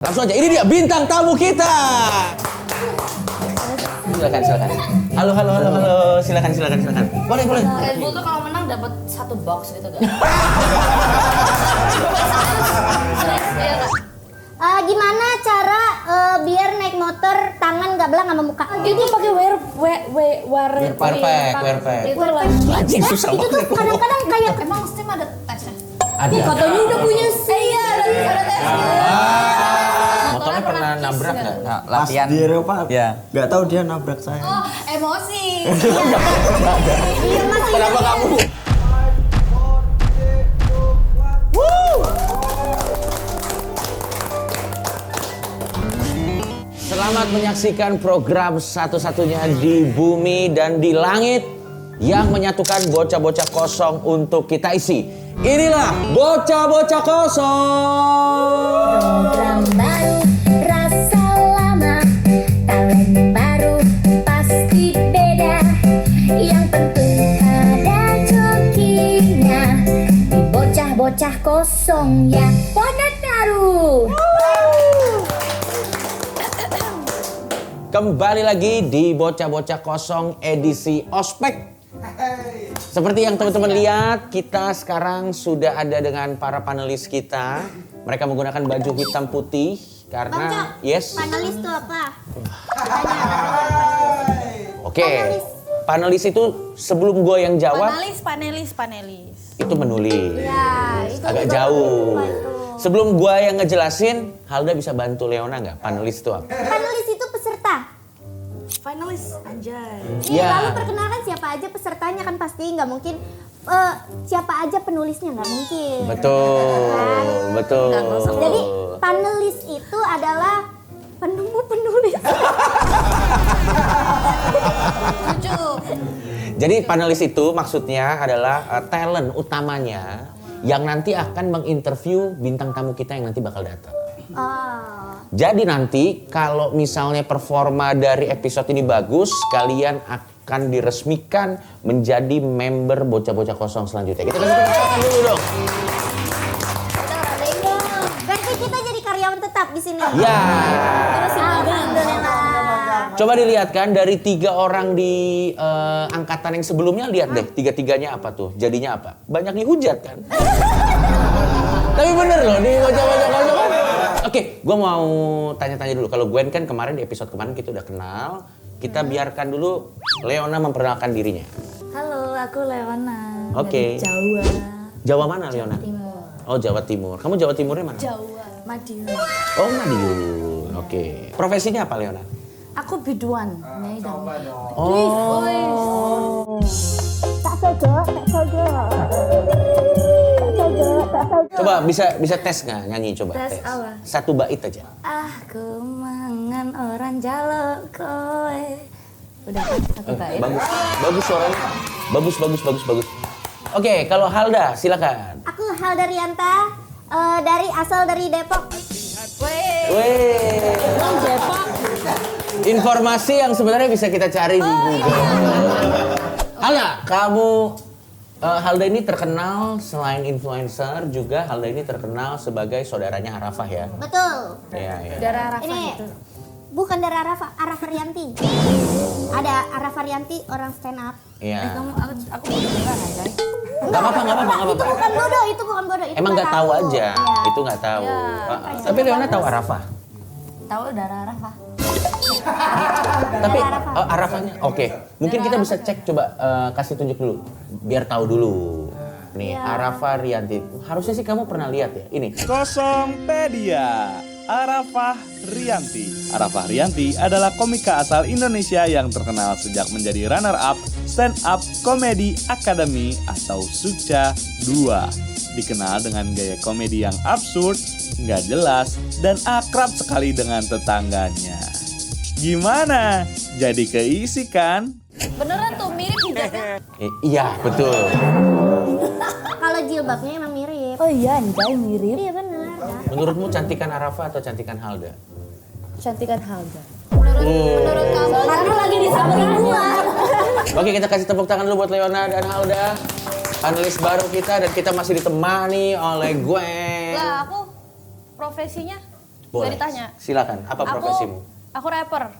Langsung aja, ini dia bintang tamu kita. Silakan. Halo. Silakan. Boleh. Red Bull tuh kalau menang dapat 1 box gitu gak? Gimana cara biar naik motor tangan nggak belang sama muka? Itu pakai wear pack. Itu lah. Anjing susah Itu tuh banget. kadang-kadang kayak Emang Steam ada tesnya? Ada. Katanya udah punya sih. Iya, ada tesnya. Motornya pernah nabrak nggak? Pas Latihan. di Eropa, Ya. nggak tahu dia nabrak saya. Oh, emosi. iya masih. Kenapa kamu? Selamat menyaksikan program satu-satunya di bumi dan di langit yang menyatukan bocah-bocah kosong untuk kita isi. Inilah Bocah-Bocah Kosong. Program baru, rasa lama, talent baru, pasti beda. Yang penting ada jokinya. Di bocah-bocah kosong ya, Podat Taruh. Kembali lagi di Bocah-Bocah Kosong edisi Ospek. Seperti yang teman-teman lihat, kita sekarang sudah ada dengan para panelis kita. Mereka menggunakan baju hitam putih karena Panelis itu apa? Oke. Panelis itu sebelum gue yang jawab Panelis. itu menulis. Ya, itu Agak juga jauh. bantu. Sebelum gue yang ngejelasin, Halda bisa bantu Leona nggak? Panelis itu apa? Panelis itu peserta. Finalis anjay. Iya, Ya. lalu perkenalkan siapa aja pesertanya kan pasti nggak mungkin siapa aja penulisnya nggak mungkin. Betul. Jadi panelis itu adalah penemu penulis. Lucu. Jadi panelis itu maksudnya adalah talent utamanya yang nanti akan menginterview bintang tamu kita yang nanti bakal datang. Oh. Jadi nanti kalau misalnya performa dari episode ini bagus, kalian akan diresmikan menjadi member Bocah-Bocah Kosong selanjutnya. Kita kasih tepuk tangan dulu dong. Berarti kita jadi karyawan tetap di sini. Ya. Alhamdulillah. Coba dilihat kan dari 3 orang di angkatan yang sebelumnya, lihat deh 3-3-nya apa tuh, jadinya apa? Banyak dihujat kan? Tapi bener loh di Bocah-Bocah Kosong kan. Oke, gue mau tanya-tanya dulu. Kalau Gwen kan kemarin di episode kemarin kita udah kenal. Kita biarkan dulu Leona memperkenalkan dirinya. Halo, aku Leona. Oke. Dari Jawa. Jawa mana Leona? Timur. Oh, Jawa Timur. Kamu Jawa Timurnya mana? Jawa. Madiun. Oh, Madiun. Oke. Profesinya apa Leona? Aku biduan. Nyai Dami. Oh. Tak sojok. Coba bisa tes nggak nyanyi coba? Tes apa? 1 bait aja. Aku mangan orang jaluk kowe. Udah kan? Aku baik. Bagus suaranya. Bagus. Oke, kalau Halda silakan. Aku Halda Rianta, asal dari Depok. Weh. Informasi yang sebenarnya bisa kita cari di Google. Halda, Halda ini terkenal selain influencer juga Halda ini terkenal sebagai saudaranya Arafah ya. Betul. Iya. Darah Rafa Ini itu. bukan dari Arafah Rianti. Ada Arafah Rianti orang stand up. Iya. Aku beneran aja. Gak apa-apa. Itu bukan bodoh, itu bukan bodoh. Itu Emang nggak tahu aja, Iya. itu nggak tahu. Iya. Tapi Leona tahu Arafah. Tahu darah Rafa. Tapi Arafahnya, oke. Mungkin kita bisa cek coba kasih tunjuk dulu, biar tahu dulu. Nih Arafah Rianti. Harusnya sih kamu pernah lihat ya. Ini. Kosongpedia, Arafah Rianti. Arafah Rianti adalah komika asal Indonesia yang terkenal sejak menjadi runner-up Stand Up Comedy Academy atau SUCA 2. Dikenal dengan gaya komedi yang absurd, nggak jelas, dan akrab sekali dengan tetangganya. Gimana? Jadi keisi kan? Beneran tuh mirip hijabnya. Iya betul. Kalau jilbabnya emang mirip. Oh iya, anjay mirip. Iya benar. Menurutmu cantikan Arafah atau cantikan Halda? Cantikan Halda. Menurut kamu karena lagi di samping gua. Oke, kita kasih tepuk tangan dulu buat Leona dan Halda. Panelis baru kita dan kita masih ditemani oleh Gwen. Lah aku profesinya Boleh. Gak ditanya. Silakan. Apa profesimu? Aku rapper.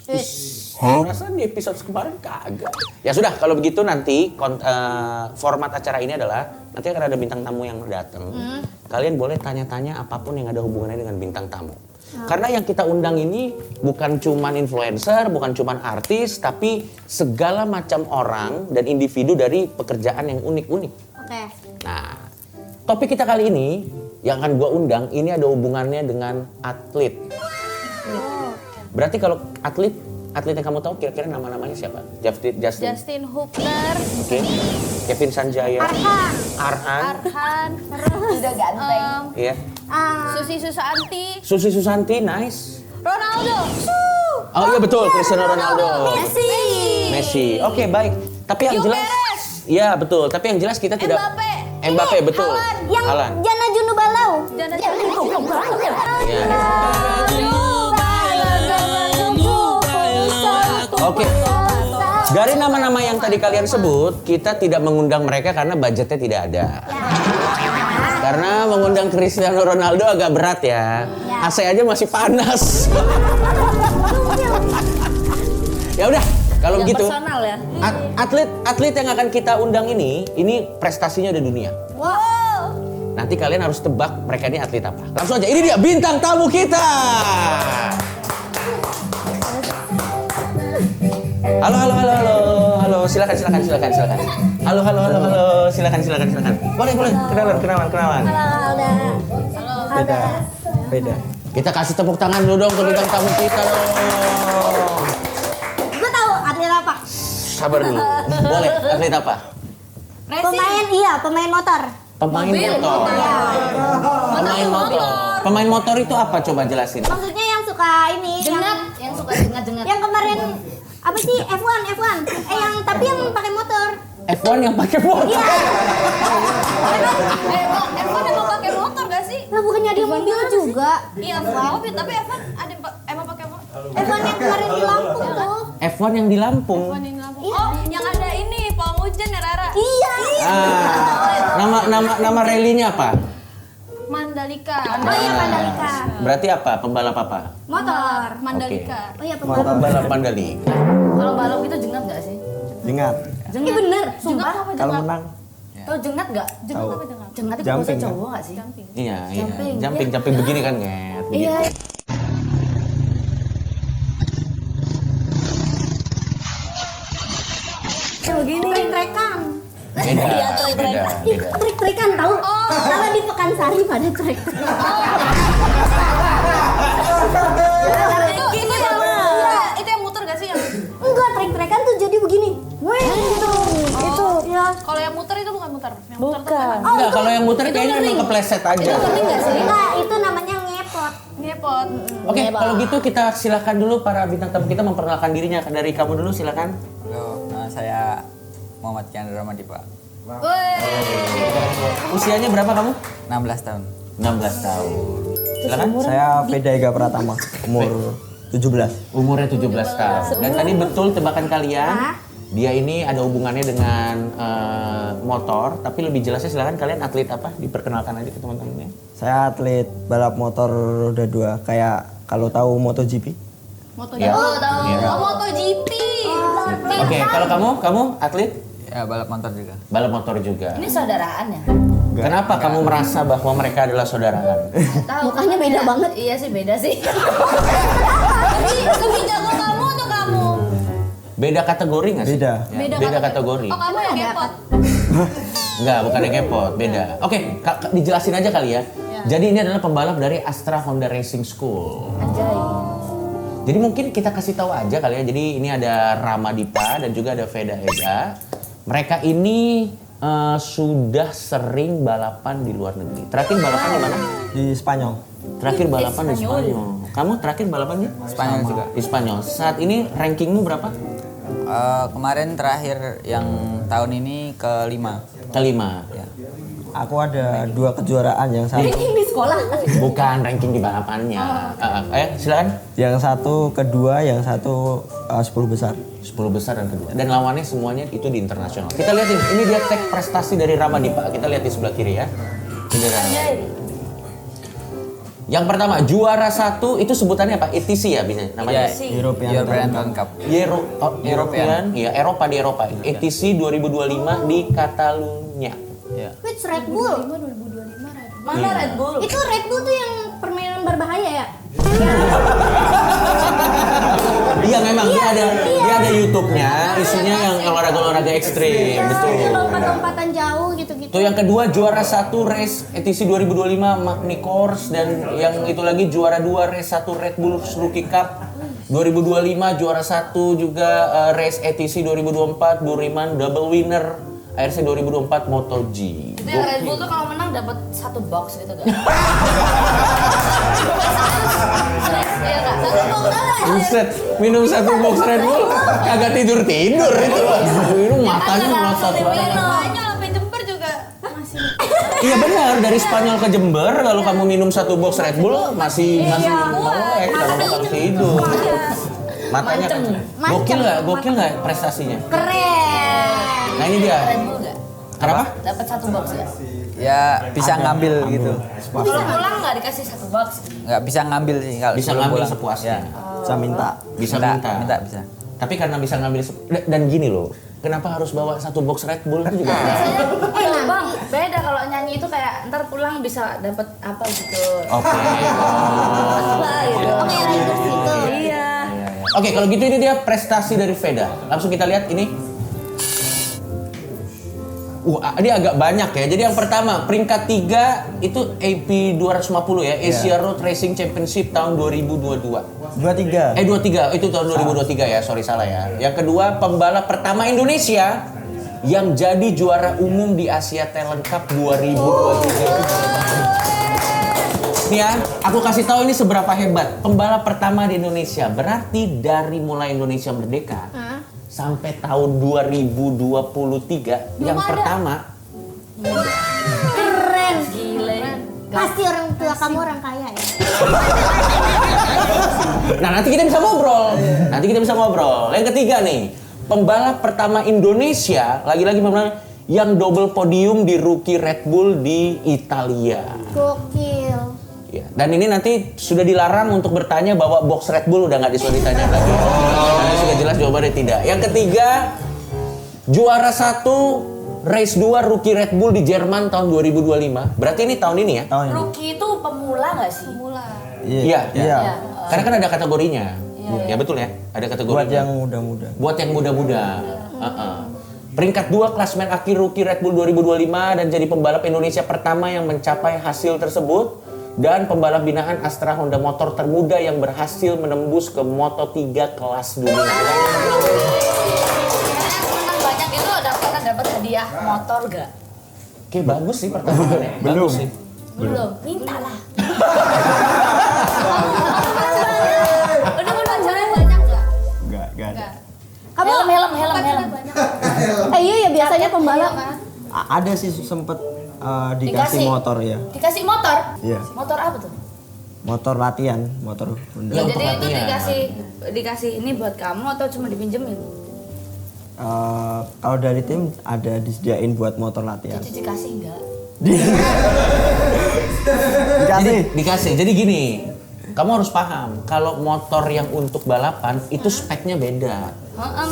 Perasaan di episode kemarin kagak. Ya sudah, kalau begitu nanti format acara ini adalah nanti akan ada bintang tamu yang datang. Kalian boleh tanya-tanya apapun yang ada hubungannya dengan bintang tamu. Karena yang kita undang ini bukan cuman influencer, bukan cuman artis, tapi segala macam orang dan individu dari pekerjaan yang unik-unik. Oke. Nah, topik kita kali ini yang akan gua undang ini ada hubungannya dengan atlet. Berarti kalau atlet yang kamu tahu kira-kira nama-namanya siapa? Justin Hubner. Oke. Kevin Sanjaya. Arhan. Udah ganteng. Iya. Susi Susanti. Susi Susanti, nice. Ronaldo. Oh iya betul, Cristiano Ronaldo. Messi. Oke, baik. Tapi yang Leo jelas Perez. Iya, betul. Tapi yang jelas kita tidak Mbappe, betul. Yang Haaland. Jana Junubalau. Jana Iya. Oke. Dari nama-nama yang tadi kalian sebut, kita tidak mengundang mereka karena budgetnya tidak ada. Karena mengundang Cristiano Ronaldo agak berat ya. AC aja masih panas. Ya udah, kalau begitu. Personal ya. Atlet yang akan kita undang ini prestasinya di dunia. Wow. Nanti kalian harus tebak mereka ini atlet apa. Langsung aja, ini dia bintang tamu kita. Halo, silakan. Halo, silakan. Boleh, kenalan. Beda. Kita kasih tepuk tangan dulu dong untuk bintang tamu kita dong. Gue tahu atlet apa. Sabar dulu. Boleh, atlet apa? Pemain motor. Pemain motor. Pemain motor. Pemain motor itu apa? Coba jelasin. Maksudnya yang suka ini. Yang suka jengat-jengat. Yang kemarin apa sih F1. Tapi yang pakai motor. F1 yang pakai motor. Iya. Evan emang pakai motor gak sih? Lah bukannya dia mobil juga. Iya, mobil. Tapi Evan ada emang pakai motor. F1 yang kemarin di Lampung tuh. F1 yang di Lampung. Evan di Lampung. Oh, yang ada ini pawang hujan ya Rara. Iya. Nama rallynya apa? Mandalika. Oh iya Mandalika. Berarti apa? Pembalap apa? Motor. Mandalika. Oh iya Oh, pembalap Mandalika. Kalau balap itu jengat nggak sih? Jengat. Ini bener, sumpah. Kalau menang Tahu jengat nggak? Jengat Tahu. apa jengat? Jengat itu Jumping, bahasa kan? cowok nggak sih? Iya. Jumping. Jumping begini kan, Nget. Begini. Iya. Begini. Trek-trekan. Beda. Trek-trekan tahu? Kalau di Pekansari pada trek. Itu yang muter gak sih yang? Enggak, trek-trekan tuh jadi begini. Weh, gitu. Itu ya. Kalau yang muter itu bukan muter. Yang muter tuh Bukan. Enggak, kalau yang muter kayaknya emang kepleset aja. Enggak, itu namanya ngepot. ngepot. Oke, kalau gitu kita silakan dulu para bintang tamu kita memperkenalkan dirinya. Dari kamu dulu silakan. Halo, saya Muhammad Kian Ramadipa. Usianya berapa kamu? 16 tahun. 16 tahun. Silakan. Saya Veda Ega Pratama, umur 17. Umurnya 17 tahun. Dan tadi betul tebakan kalian. Dia ini ada hubungannya dengan motor, tapi lebih jelasnya silakan kalian atlet apa? Diperkenalkan aja ke teman-temannya. Saya atlet balap motor roda 2, kayak kalau tahu MotoGP. Ya. Oh, tahu. Iya. Oh, MotoGP. Oke, kalau kamu atlet Ya, balap motor juga. balap motor juga. Ini saudaraan ya? Kenapa kamu merasa bahwa mereka adalah saudaraan? Tahu. Mukanya beda banget. Iya sih beda sih. Lebih jago kamu atau kamu? Beda kategori nggak sih? Beda. Ya, beda kategori. Oh, kamu yang ngepot. Enggak, bukan yang kepot, beda. Oke, dijelasin aja kali ya. Jadi ini adalah pembalap dari Astra Honda Racing School. Jadi mungkin kita kasih tahu aja kali ya. Jadi ini ada Ramadipa dan juga ada Veda Ega. Mereka ini sudah sering balapan di luar negeri. Terakhir balapan di mana? Di Spanyol. Terakhir balapan di Spanyol. Kamu terakhir balapannya? Spanyol juga. Di Spanyol. Saat ini rankingmu berapa? Kemarin terakhir yang tahun ini kelima. Kelima. Ya. Aku ada 2 kejuaraan, yang satu Di sekolah. Bukan ranking di balapannya. Silakan. yang satu kedua, yang satu 10 besar. 10 besar dan kedua. Dan lawannya semuanya itu di internasional. Kita lihat ini dia tag prestasi dari Ramadipa. Kita lihat di sebelah kiri ya. Ini dia. Yang pertama, juara 1 itu sebutannya apa? ETC ya bisa namanya? European Touring Cup. European, ya Eropa di Eropa. ETC 2025 di Catalunya. Ya. Which Red Bull? Mana Red Bull? Itu Red Bull tuh yang permainan berbahaya ya? Iya memang dia ada YouTube-nya, isinya yang olahraga ekstrim, betul. Lompat-lompatan jauh gitu-gitu. Tuh yang kedua juara 1 race ETC 2025 Magny Course dan yang itu lagi juara 2 race 1 Red Bull Rookie Cup 2025 juara 1 juga race ETC 2024 Buriman double winner ARC 2024 MotoG. Itu yang Red Bull tuh kalau menang dapat 1 box gitu kan? Iya nggak? 1 box aja. Buset, minum 1 box Red Bull kagak tidur itu. Minum matanya melotot banget. Spanyol sampai Jember juga masih. Iya benar, dari Spanyol ke Jember lalu kamu minum 1 box Red Bull masih boleh kalau bakal tidur. Matanya gokil nggak prestasinya? Keren. Nah ini dia. Red Bull nggak? Kenapa? Dapat 1 box ya? Ya bisa ngambil gitu. Bisa pulang nggak dikasih 1 box? Nggak bisa ngambil sih kalau Bisa sebelum ngambil pulang. sepuasnya. Bisa minta. Bisa minta. Bisa. Tapi karena bisa ngambil dan gini loh, kenapa harus bawa 1 box Red Bull kan juga? Bang, beda kalau nyanyi itu kayak ntar pulang bisa dapat apa gitu. Oke. Apa gitu. Oke, lanjut situ. Iya. Oke, kalau gitu ini dia prestasi dari Veda. Langsung kita lihat ini. Dia agak banyak ya. Jadi yang pertama, peringkat 3 itu AP 250 ya, Asia Road Racing Championship tahun 2022. 23. 23, itu tahun 2023 ya, sorry salah ya. Yang kedua, pembalap pertama Indonesia yang jadi juara umum di Asia Talent Cup 2023. Nih ya, aku kasih tahu ini seberapa hebat. Pembalap pertama di Indonesia, berarti dari mulai Indonesia merdeka sampai tahun 2023 yang pertama. Keren. Gile. Pasti orang tua kamu orang kaya ya. Nah, nanti kita bisa ngobrol. Yang ketiga nih, pembalap pertama Indonesia, lagi-lagi pembalap yang double podium di Rookie Red Bull di Italia. Gokil. Ya, dan ini nanti sudah dilarang untuk bertanya bahwa box Red Bull udah nggak disuruh ditanya lagi. Karena sudah jelas jawabannya tidak. Yang ketiga, juara 1 race 2 Rookie Red Bull di Jerman tahun 2025. Berarti ini tahun ini ya? Tahun ini. Rookie itu pemula nggak sih? Pemula. Iya. Iya. Karena kan ada kategorinya. Ya betul ya, ada kategorinya. Buat yang muda-muda. Buat yang muda-muda. Peringkat 2 klasmen akhir Rookie Red Bull 2025 dan jadi pembalap Indonesia pertama yang mencapai hasil tersebut. Dan pembalap binaan Astra Honda Motor termuda yang berhasil menembus ke Moto3 kelas dunia. Menang banyak itu pernah dapat hadiah motor gak? Oke, bagus sih pertanyaannya. Belum. Bagus sih. Belum. Minta lah. Udah pacarnya banyak gak? Enggak ada. Kamu Helm. iya ya biasanya pembalap. Ada sih sempet dikasih motor ya. Dikasih motor? Iya. Motor apa tuh? Motor latihan, motor Honda. Ya, Jadi itu latihan. dikasih ini buat kamu atau cuma dipinjemin? Kalau dari tim ada disediain buat motor latihan. Cici dikasih enggak? Dikasih. Jadi gini, kamu harus paham kalau motor yang untuk balapan itu speknya beda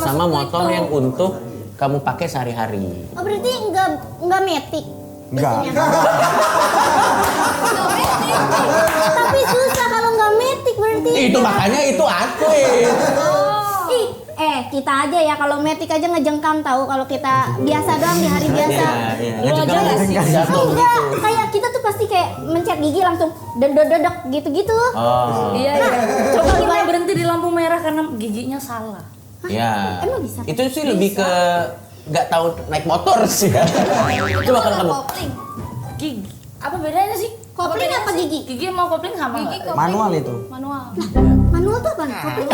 sama motor yang untuk kamu pakai sehari-hari. Oh berarti enggak metik. Enggak. Tapi susah kalau enggak metik berarti. Itu makanya itu atlet. Kita aja ya kalau metik aja ngejengkang tahu kalau kita biasa doang di hari biasa. Iya. Lu aja nggak sih? Jatuh Enggak, gitu. kayak kita tuh pasti kayak mencet gigi langsung dedek gitu-gitu. Oh. Iya. Coba gimana berhenti di lampu merah karena giginya salah. Ya. Emang bisa? Itu sih lebih ke nggak tahu naik motor sih ya. Coba kalau kamu. Kopling. Gigi. Apa bedanya sih? Kopling apa gigi? Gigi mau kopling sama nggak? Manual itu. Manual. Manual tuh apa? Kopling.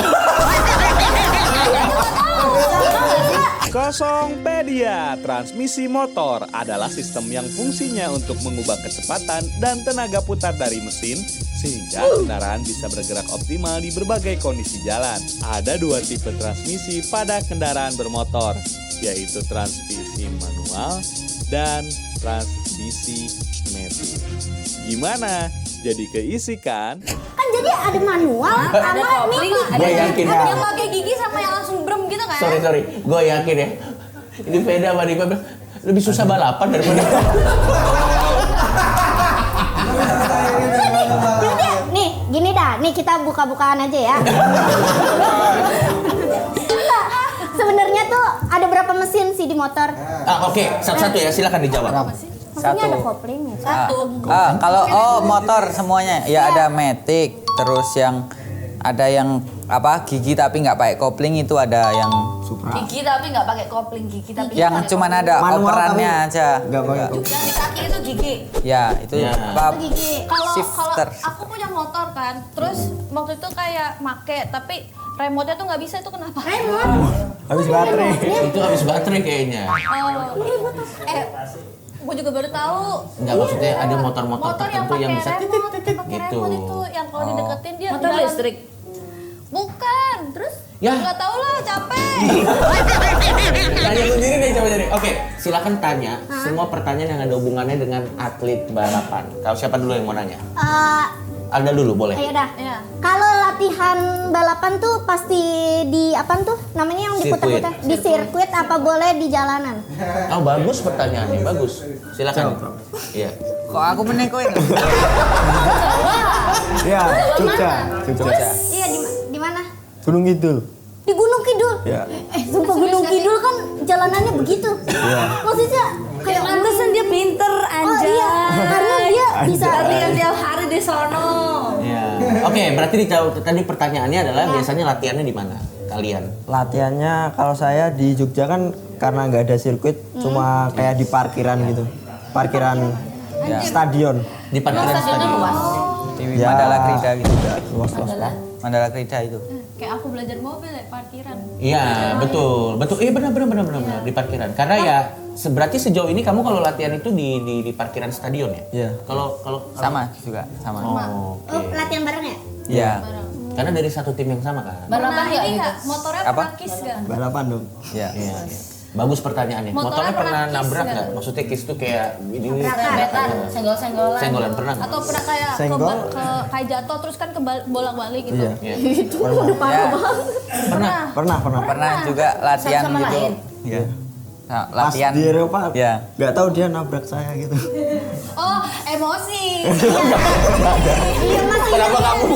Kosongpedia, transmisi motor adalah sistem yang fungsinya untuk mengubah kecepatan dan tenaga putar dari mesin sehingga kendaraan bisa bergerak optimal di berbagai kondisi jalan. Ada 2 tipe transmisi pada kendaraan bermotor, yaitu transmisi manual dan transmisi mesin. Gimana? jadi keisi kan? Kan jadi ada manual sama nih. Gue yakin ya. Yang pakai gigi sama yang langsung brem gitu kan? Sorry. Gue yakin ya. Ini Veda sama Diva lebih susah balapan daripada. Yaudah, nih gini dah, nih kita buka-bukaan aja ya. Sebenarnya tuh ada berapa mesin sih di motor? Oke, satu-satu ya, silakan dijawab. Maksudnya ada kopling ya? Kalau motor semuanya ya ada matic, terus yang ada yang apa gigi tapi nggak pakai kopling itu ada yang Gigi tapi nggak pakai kopling, gigi tapi yang nggak pakai cuman ada Manual operannya tapi aja. nggak pakai Nggak. kopling. Yang di kaki itu gigi. Ya itu Ya. apa? Gigi. Kalau Shifter. aku punya motor kan, terus waktu itu kayak make tapi remote-nya tuh nggak bisa, itu kenapa? habis baterai. Itu habis baterai kayaknya. Gue juga baru tahu. Enggak, maksudnya ada motor-motor Motor yang tertentu yang pakai bisa remote, pakai gitu. remote itu yang kalau dideketin dia Motor jalan. listrik. Bukan, terus Ya. nggak tahu lah, capek. Tanya sendiri deh, coba jadi. Oke, silakan tanya semua pertanyaan yang ada hubungannya dengan atlet balapan. Kalau siapa dulu yang mau nanya? Alda dulu, boleh. Ayo dah. Iya. Kalau latihan balapan tuh pasti di apa tuh namanya yang diputar-putar? Di sirkuit apa boleh di jalanan? Oh, bagus pertanyaannya, bagus. Silakan. Iya. Kok aku menekoin? Ya, Jogja. Iya di mana? Gunung Kidul. Di Gunung Kidul. Ya. Sumpah Gunung Kidul kan jalanannya begitu. Iya. Maksudnya kayak Pantesan dia pinter Oh anjay. iya, karena dia bisa Latihan tiap hari di sono. Iya. Oke, berarti tadi pertanyaannya adalah biasanya latihannya di mana? Kalian? Latihannya kalau saya di Jogja kan karena nggak ada sirkuit, cuma kayak di parkiran gitu. Parkiran stadion. Di parkiran stadion. Di Ya. Mandala Krida gitu. Luas-luas lah. Mandala Krida itu. Kayak aku belajar mobil ya, parkiran. Iya, betul. Iya, benar di parkiran. Karena ya berarti sejauh ini kamu kalau latihan itu di parkiran stadion ya? Iya. Kalau Sama juga, sama. Oh, oke. Oh, latihan bareng ya? Iya. Karena dari satu tim yang sama kan? Balapan nggak ini gitu? nggak? Motornya Apa? pernah kiss nggak? Balapan dong. Iya. Iya. Bagus pertanyaannya. Motornya Motornya pernah pernah kiss nabrak nggak? nggak? Maksudnya kiss tuh kayak ini Rembetan, senggol-senggolan. Senggolan, pernah nggak? Atau pernah kayak Senggol? kayak jatuh terus kan bolak-balik gitu. Iya. Iya. Ya, Pernah. pernah juga latihan Sama-sama gitu. lain? Iya. Nah, Pas latihan. di Eropa, Ya. nggak tahu dia nabrak saya gitu. Oh, emosi. Kenapa kamu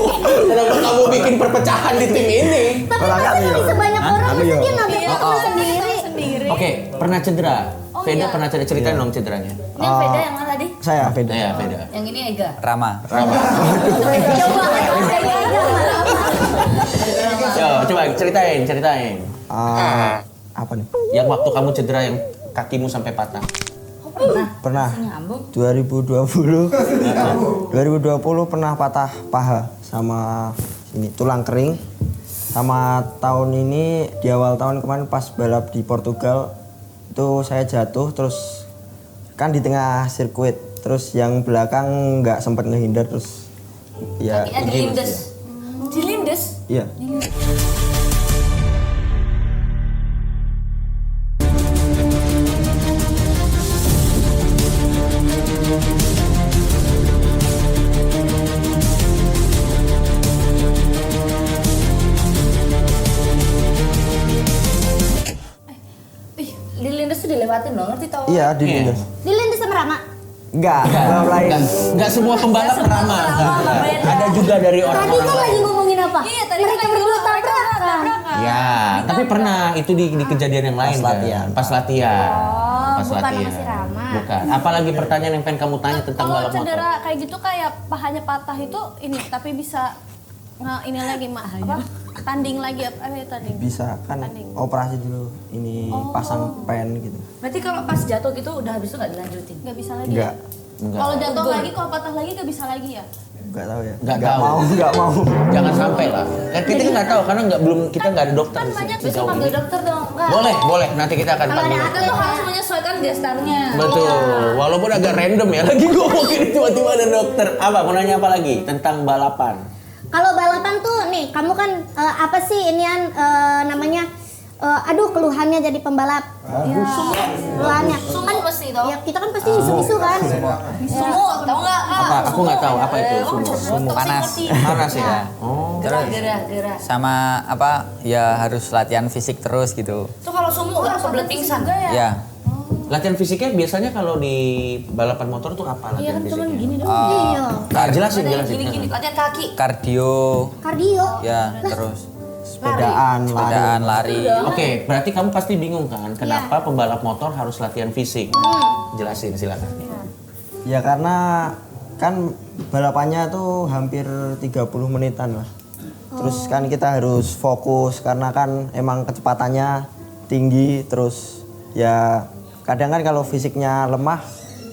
bikin perpecahan di tim ini? Tapi Orang masa kami dari ya? sebanyak orang Kami masa ya? dia nabrak teman sendiri? Sendiri. Oke, pernah cedera. Veda iya. pernah ceritain dong cederanya. Ini yang beda yang mana tadi? Saya beda. Iya, Veda. Yang ini Ega. Rama. Coba ceritain. Apa nih? Yang waktu kamu cedera yang kakimu sampai patah. Pernah. Nyambung. 2020 pernah patah paha sama ini tulang kering. Sama tahun ini di awal tahun kemarin pas balap di Portugal itu saya jatuh terus kan di tengah sirkuit terus yang belakang nggak sempat ngehindar terus ya Kakinya dilindes. Dilindes? iya. Dilindes tuh dilewatin loh, ngerti tau? Iya dilindas. Dilindes sama Rama? Enggak, balap lain. Enggak semua pembalap ramah. Ada juga dari Tadi orang-orang kan lagi lain. ngomongin apa? Iya, tadi Mereka kan berdua mereka tabrakan. Ya, tapi pernah itu di kejadian yang lain. Pas kan? latihan. Pas latihan. Pas bukan sama latihan. si Rama. Bukan. Apalagi pertanyaan yang pengen kamu tanya tentang Kalau balap motor? cedera kayak gitu kayak pahanya patah itu ini tapi bisa ini lagi apa? Tanding lagi apa ya tanding? Bisa kan Tanding. operasi dulu ini pasang pen gitu. Berarti kalau pas jatuh gitu udah habis itu nggak dilanjutin? Nggak bisa lagi. Enggak. Enggak. Kalau jatuh lagi, kalau patah lagi nggak bisa lagi ya? Enggak tahu ya. Nggak tahu. Enggak mau. Jangan sampai lah. Kan kita nggak tahu karena kita nggak ada dokter Kan di banyak sejauh Besok panggil ini. dokter dong. Enggak. Boleh. Nanti kita akan Kalau ada panggil. atlet Kita tuh harus menyesuaikan gestarnya. Betul. Walaupun agak random ya. Lagi ngomongin tiba-tiba ada dokter. Apa? Mau nanya apa lagi tentang balapan? Kalau balapan tuh nih, kamu kan apa sih inian namanya? Aduh keluhannya jadi pembalap. Ya, keluhannya. Sumuk Kan mesti. sih toh. Ya kita kan pasti isu-isu kan. Sumo, tahu nggak? Apa? Aku nggak tahu apa itu sumo. Panas. Panas ya. Oh. Terus Gerah. sama apa? Ya harus latihan fisik terus gitu. Tuh kalau sumo nggak kebelet pingsan. Ya. Latihan fisiknya biasanya kalau di balapan motor tuh apa latihan fisiknya? Iya. Nah, jelasin. Gini, latihan kaki. Kardio. Kardio. Ya, terus Sepedaan, sepedaan, lari. Oke, berarti kamu pasti bingung kan kenapa pembalap motor harus latihan fisik? Jelasin silakan. Ya karena kan balapannya tuh hampir 30 menitan lah. Terus kan kita harus fokus karena kan emang kecepatannya tinggi, terus ya kadang kan kalau fisiknya lemah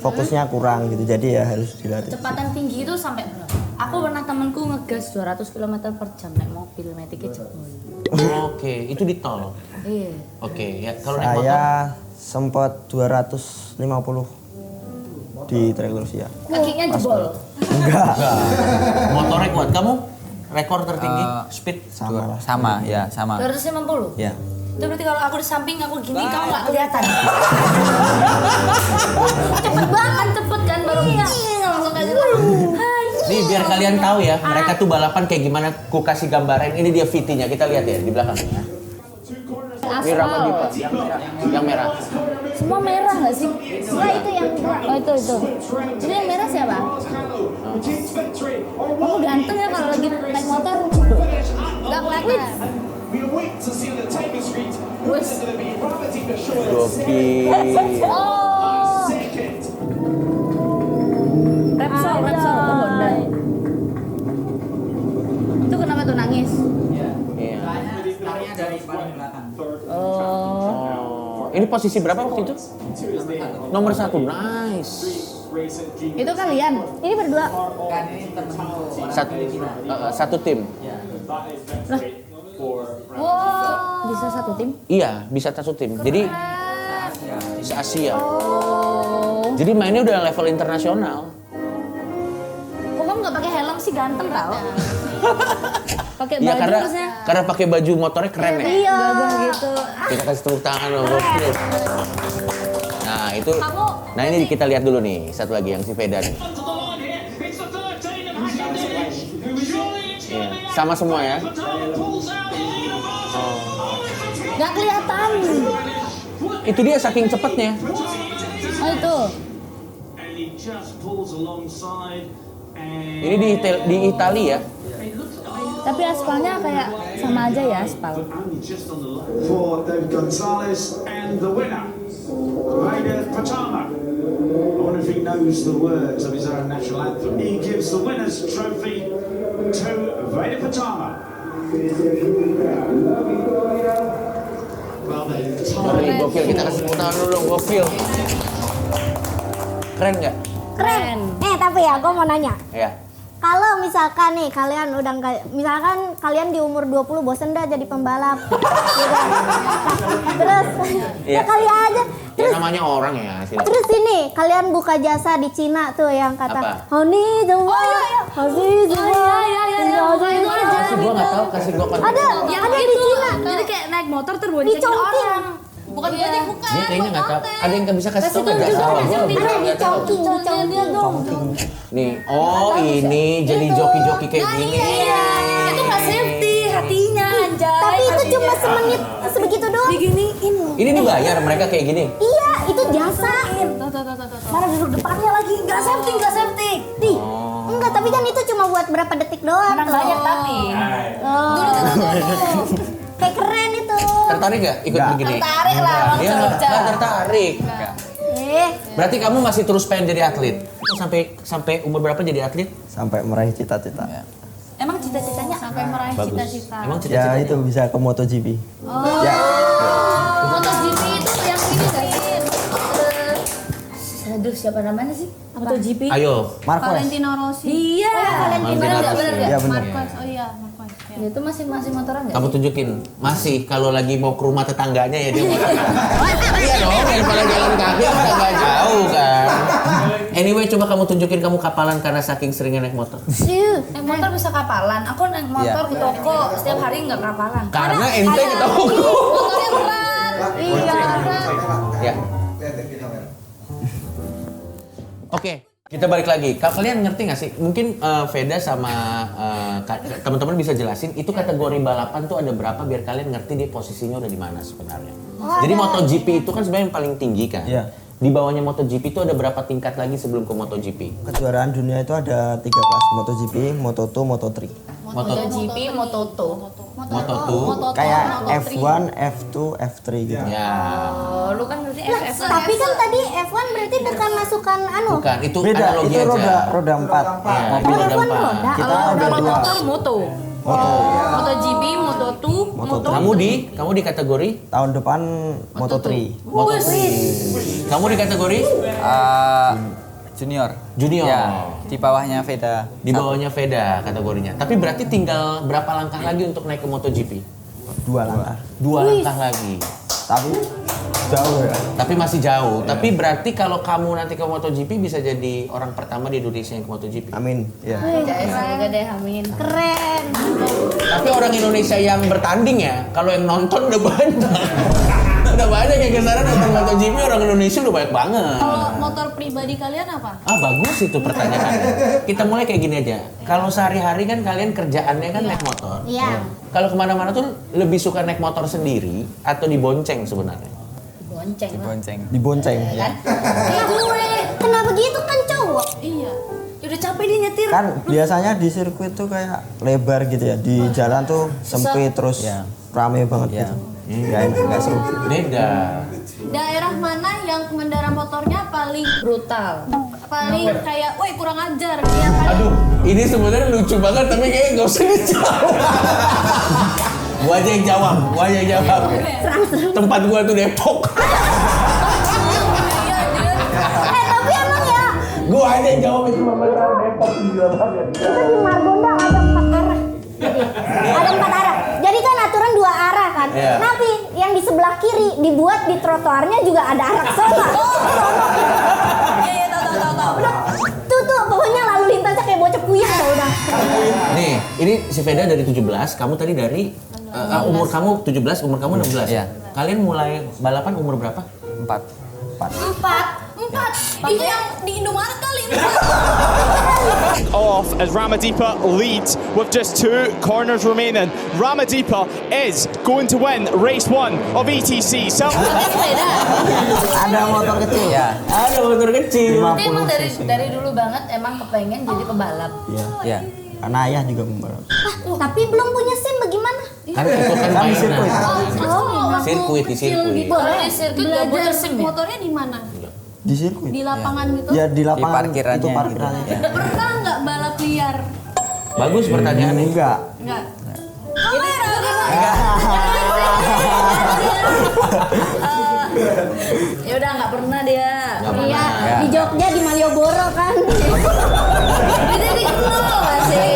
fokusnya kurang gitu, jadi ya harus dilatih. Kecepatan tinggi itu sampai berapa? Aku pernah temanku ngegas 200 km per jam naik mobil, metiknya jebol. Oke, itu di tol. Iya. Oke, ya kalau naik motor Saya sempat 250 di trek Rusia. Kakinya jebol. Enggak, motornya kuat. Kamu rekor tertinggi speed sama lah. Sama, ya, sama. 250. Ya. Itu berarti kalau aku di samping aku gini kamu nggak kelihatan. Cepet kan baru langsung kayak gitu. Nih biar kalian tahu ya, mereka tuh balapan kayak gimana. Ku kasih gambaran. Ini dia VT-nya. Kita lihat ya di belakangnya. Ini Ramadipa yang merah. Semua merah nggak sih? Wah itu yang dua. Oh itu. Jadi yang merah siapa? Kamu ganteng ya kalau lagi naik motor. Gak kelihatan. Gokil. Oh. Repsol ke Honda. Itu kenapa tuh nangis? Iya. Oh. Ini posisi berapa waktu itu? Nomor 1. Nice. Itu kalian. Ini berdua. Satu tim. Wow. Bisa satu tim? Iya, bisa satu tim. Jadi bisa Asia. Oh. Jadi mainnya udah level internasional. Kok kamu nggak pakai helm sih, ganteng tau? Pakai Iya baju harusnya. karena pakai baju motornya keren ya. Iya. Gagah gitu. Kita kasih tepuk tangan loh, gokil. Nah itu, Kamu- nah ini kita lihat dulu nih, satu lagi yang si Veda nih. Iya, sama semua ya. Nggak kelihatan. Itu dia saking cepatnya. Oh itu. Ini di Italia ya. Tapi aspalnya kayak sama aja ya aspal. For David Gonzalez and the winner, Vader Patama. I wonder if he knows the words of his own national anthem. He gives the winner's trophy to Vader Patama. Well, Ngeri, gokil. Kita kasih tepuk tangan dulu dong, gokil. Keren nggak? Keren. Tapi ya gue mau nanya. Ya. Kalau misalkan nih kalian udah nggak, misalkan kalian di umur 20 bosen dah jadi pembalap. Gitu. Terus Iya. ya kali aja. Ya namanya orang ya. Silakan. Terus ini kalian buka jasa di Cina tuh yang Apa? kata Honi semua. Honi semua. Kasih gua nggak tahu, kasih gua kontak. Ada di Cina. Jadi kayak naik motor terus Di Chongqing. Bukan gojek, bukan. Dia kayaknya nggak tahu. Ada yang bisa kasih tahu nggak tahu? Gua Ada di nggak tahu. Chongqing, di Chongqing. Nih, oh ini jadi joki-joki kayak gini. itu nggak safety hatinya anjay. Tapi itu cuma semenit sebegitu doang. diginiin loh. Ini dibayar mereka kayak gini. Iya, itu jasa. Mana duduk depannya lagi nggak safety. Nih, enggak, tapi kan itu cuma buat berapa detik doang. Menang tuh. banyak tapi. Oh. Kayak keren itu. Tertarik nggak ikut begini? Tarik lah orang Iya, Jogja. nggak tertarik. Berarti kamu masih terus pengen jadi atlet? Sampai umur berapa jadi atlet? Sampai meraih cita-cita. Emang cita-citanya Sampai meraih Bagus. cita-cita. Emang Ya cita-citanya? itu bisa ke MotoGP. Ya. MotoGP itu yang ini gak sih? Aduh siapa namanya sih? MotoGP. Ayo. Marquez. Valentino Rossi. Iya. Bener nggak? Bener nggak? Iya benar. Marquez. Oh iya, Marquez. Ya. Itu masih motoran nggak? Kamu tunjukin. Masih kalau lagi mau ke rumah tetangganya ya dia motor. Iya dong, daripada jalan kaki udah nggak jauh kan. Anyway, coba kamu tunjukin kamu kapalan karena saking seringnya naik motor. Naik motor bisa kapalan. Aku naik motor ke toko setiap hari nggak kapalan. Karena ente kita Motornya berat. Iya. Ya. Oke, kita balik lagi. Kalian ngerti nggak sih? Mungkin Veda sama teman-teman bisa jelasin itu kategori balapan tuh ada berapa biar kalian ngerti dia posisinya udah di mana sebenarnya. Jadi MotoGP itu kan sebenarnya yang paling tinggi kan. Iya. Di bawahnya MotoGP itu ada berapa tingkat lagi sebelum ke MotoGP? Kejuaraan dunia itu ada 3 kelas, MotoGP, Moto2, Moto3. MotoGP, Moto2. Moto2. Kayak F1, F2, F3 gitu. Ya. Oh, lu kan berarti Lah, FF. tapi kan tadi F1 berarti bukan masukan anu. Bukan, itu Beda, analogi itu aja. roda 4. Ya, mobil roda F1 empat. roda. Kita ada Kalau 2. motor Moto. MotoGP, Moto2, Moto. Kamu di kategori Tahun depan Moto3. Moto3. Kamu di kategori Junior. Junior. Ya, di bawahnya Veda. Di bawahnya Veda kategorinya. Tapi berarti tinggal berapa langkah lagi untuk naik ke MotoGP? 2 langkah. 2 langkah lagi. Tapi jauh ya. Tapi masih jauh. Tapi berarti kalau kamu nanti ke MotoGP bisa jadi orang pertama di Indonesia yang ke MotoGP. Amin. Ya. Semoga deh, amin. Keren. Tapi orang Indonesia yang bertanding ya, kalau yang nonton udah banyak. Udah banyak yang kesana nonton MotoGP, orang Indonesia udah banyak banget. Kalau motor pribadi kalian apa? Bagus itu pertanyaannya. Kita mulai kayak gini aja. Kalau sehari-hari kan kalian kerjaannya kan naik motor. Iya. Kalau kemana-mana tuh lebih suka naik motor sendiri atau dibonceng sebenarnya? Bonceng. Bonceng. Dibonceng. Gue. Kenapa gitu kan cowok? Iya. Ya udah capek dia nyetir. Kan biasanya di sirkuit tuh kayak lebar gitu ya. Di jalan tuh sempit terus Ya. rame banget gitu. Nggak enak, nggak seru. Beda. Daerah mana yang pengendara motornya paling Brutal. kayak, woi kurang ajar ya paling. Aduh, ini sebenarnya lucu banget tapi kayaknya nggak usah dijawab. Gua aja yang jawab. Tempat gua tuh Depok. Tapi emang ya, Gua aja yang jawab itu benar Depok gila banget. itu di Margonda ada 4 arah. Ada 4 arah. Jadi kan aturan 2 arah kan. Iya. Tapi yang di sebelah kiri dibuat di trotoarnya juga ada arah sono. Iya, tahu. Tuh, pokoknya lalu lintasnya kayak bocah puyeng tau udah. Nih, ini si Veda dari 17, kamu tadi dari umur kamu 17, umur kamu 16. Iya. Kalian mulai balapan umur berapa? 4. 4. Itu yang di Indomaret kali. Off as Ramadipa leads with just 2 corners remaining. Ramadipa is going to win race 1 of ETC. So Ada motor kecil. Ya. Ada motor kecil. Tapi emang dari dulu banget emang kepengen jadi pebalap. Iya. Ya. Karena ayah juga pembalap. Tapi belum punya SIM bagaimana? Kan itu kan Kan di sirkuit. mainan. Sirkuit di sirkuit. Boleh di sirkuit gak butuh Belajar SIM ya? motornya di mana? Di sirkuit. Di lapangan gitu? Ya di lapangan parkirannya itu gitu. parkirannya. Ya. Pernah nggak balap liar? Bagus pertanyaannya. Enggak. Enggak. Ya udah nggak pernah dia. Nggak pernah. Iya, Ya. di Jogja di Malioboro kan. Ini di nol masih.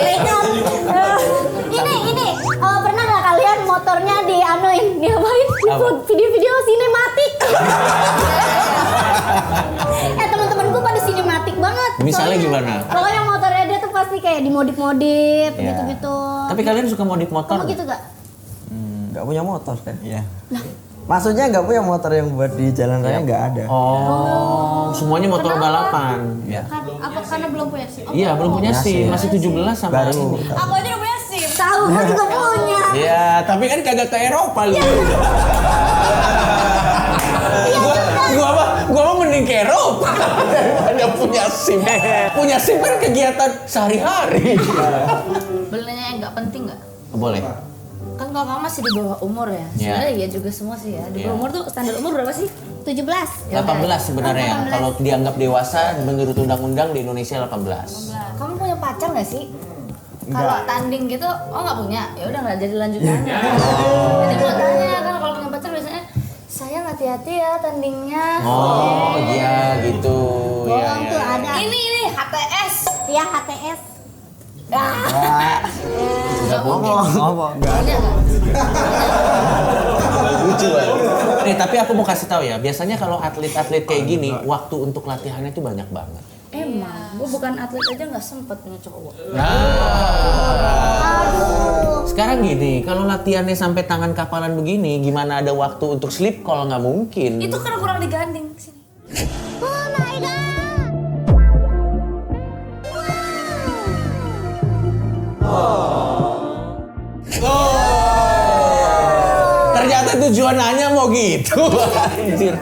Ini, pernah nggak kalian motornya dianuin, diapain? Apa? Video-video sinematik. Teman-temanku pada sinematik banget. Misalnya Soalnya- gimana? Pokoknya motornya dia tuh pasti kayak dimodif-modif, Ya. gitu-gitu. Tapi kalian suka modif motor? Kamu gitu gak? Nggak punya motor kan? Iya. Maksudnya nggak punya motor yang buat di jalan raya nggak ada. Oh, semuanya motor balapan. Ya. Apa karena belum punya SIM? Iya, belum punya SIM, masih 17 sama Baru. ini. Aku aja udah punya SIM. Tahu, gue juga punya. Iya, tapi kan kagak ke Eropa lu. Gua mah mending ke Eropa daripada punya SIM. Punya SIM kan kegiatan sehari-hari. Belinya yang nggak penting nggak? Boleh. Kan kalau kamu masih di bawah umur ya. Iya. Sebenarnya ya juga semua sih ya. Di Iya. bawah umur tuh standar umur berapa sih? 17. 18 sebenarnya. Kalau dianggap dewasa menurut undang-undang di Indonesia 18. Kamu punya pacar nggak sih? Kalau tanding gitu, nggak punya. Ya udah nggak jadi lanjutannya. Jadi gue tanya kan kalau punya pacar biasanya sayang hati-hati ya tandingnya. Oh, iya gitu. Iya, Bohong iya. tuh ada. Ini HTS. Ya HTS. Enggak bohong. Punya nggak? Lucu banget. Nih, tapi aku mau kasih tahu ya, biasanya kalau atlet-atlet kayak gini, waktu untuk latihannya tuh banyak banget. Emang, gue bukan atlet aja nggak sempet punya cowok. Sekarang gini, kalau latihannya sampai tangan kapalan begini, gimana ada waktu untuk sleep call? Nggak mungkin. Itu karena kurang digandeng sini. Oh my god. Ternyata tujuannya mau gitu. Anjir.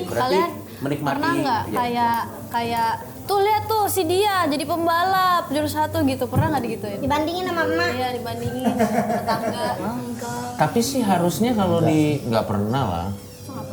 Kalian menikmati pernah nggak ya. kayak tuh lihat tuh si dia jadi pembalap juara 1 gitu, pernah nggak digituin? Dibandingin sama emak. Iya dibandingin tetangga. Tapi sih harusnya kalau di nggak pernah lah.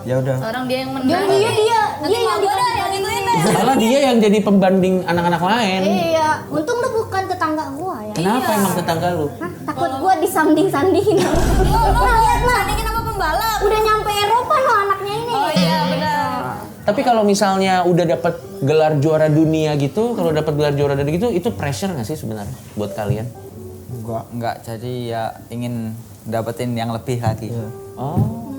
Ya udah. Orang dia yang menang. Dia yang Gue dah yang gituin deh. Malah dia yang jadi pembanding anak-anak lain. Iya, untung lu bukan tetangga gua ya. Kenapa emang tetangga lu? Hah, takut gua disanding-sandingin. Nah, lihat nah, Bandingin sama pembalap. udah nyampe Eropa loh anaknya ini. Oh iya benar. Tapi kalau misalnya udah dapat gelar juara dunia gitu, kalau dapat gelar juara dunia gitu, itu pressure nggak sih sebenarnya buat kalian? Enggak, jadi ya ingin dapetin yang lebih lagi. Oh.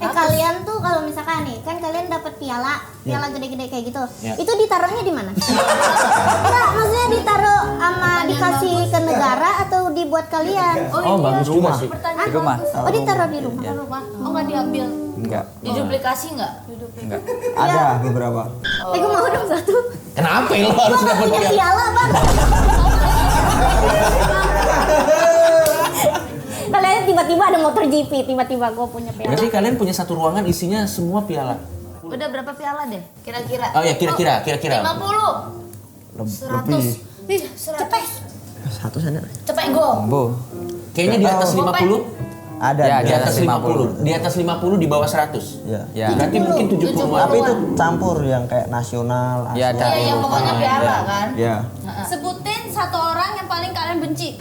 Kalian tuh kalau misalkan nih, kan kalian dapat piala gede-gede kayak gitu. Ya. Itu ditaruhnya di mana? Enggak, maksudnya ditaruh sama dikasih ke negara atau dibuat kalian? Oh, bagus juga sih. Di rumah. Oh, ditaruh di rumah. Ke rumah. Oh nggak diambil. Enggak. Diduplikasi nggak? Enggak. Ada beberapa. Gue mau dong satu. Kenapa lo harus Gua dapat punya piala? piala, Bang. Kalian tiba-tiba ada motor GP, tiba-tiba gue punya piala. Berarti kalian punya satu ruangan isinya semua piala. Udah berapa piala deh? Kira-kira. Oh ya, kira-kira. 50. 100. Ih, cepet. Satu sana. Cepet go. Bu. Kayaknya di atas 50. Ada. Ya, Di atas 50. Di atas 50, di bawah 100. Ya. Ya. Berarti mungkin 70. Tapi itu campur yang kayak nasional. Ya, ada. Ya, yang pokoknya piala kan. Ya. Sebutin satu orang yang paling kalian benci.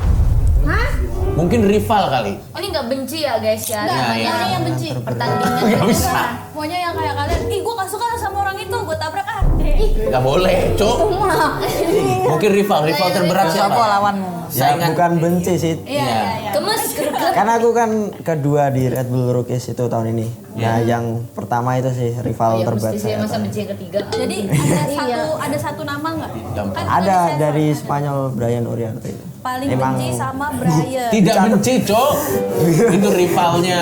Hah? Mungkin rival kali. Oh, ini nggak benci ya guys ya? Nggak, Ya, ya. pokoknya yang benci. Pertandingan. Nggak bisa. Pokoknya yang kayak kalian, ih gue gak suka sama orang itu, gue tabrak ah. Nggak boleh, Cuk. Mungkin rival terberat siapa? Siapa lawanmu? Ya bukan benci sih. Iya. Gemes, greget. Karena aku kan kedua di Red Bull Rookies itu tahun ini. Nah, yang pertama itu sih rival Ya terberat mesti sih saya. masa benci yang ketiga. Jadi ada satu nama nggak? Gampang. Kan Ada tulisannya dari Spanyol Brian Uriarte itu. paling Emang- benci sama Brian. Tidak benci, Cok. Itu rivalnya.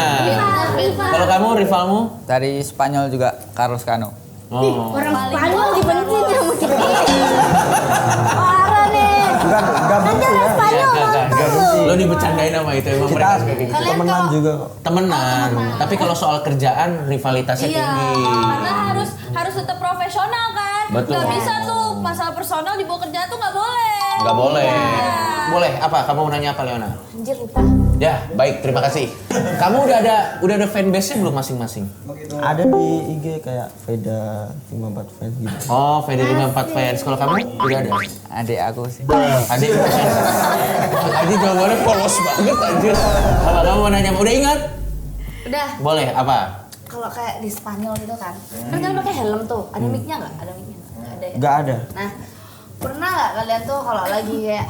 Kalau kamu rivalmu? Dari Spanyol juga Carlos Cano. Oh. Orang Spanyol dibencinya sama kita. Parah nih. Bukan enggak Nanti benci orang ya. Spanyol nonton lu. Lo dibecandain sama itu emang Kita mereka suka kayak gitu. temenan juga kok. Temenan. Tapi kalau soal kerjaan rivalitasnya Iya, tinggi. karena harus tetap profesional kan. Betul. Gak bisa tuh masalah personal dibawa kerjaan tuh nggak boleh. Nggak boleh. Boleh. Apa? Kamu mau nanya apa, Leona? Anjir lupa. Ya, baik. Terima kasih. Kamu udah ada fanbase-nya belum masing-masing? Ada di IG kayak Veda 54 fans gitu. Oh, VD54 fans. Kalau kamu udah ada? Adik aku sih. Adik. Adik jawabannya polos banget anjir. Apa kamu mau nanya? Udah ingat? Udah. Boleh. Apa? Kalau kayak di Spanyol gitu kan. Kan kalian pakai helm tuh. Ada mic-nya nggak? Ada mic-nya nggak? Ada ya? Enggak ada. Nah, pernah nggak kalian tuh kalau lagi kayak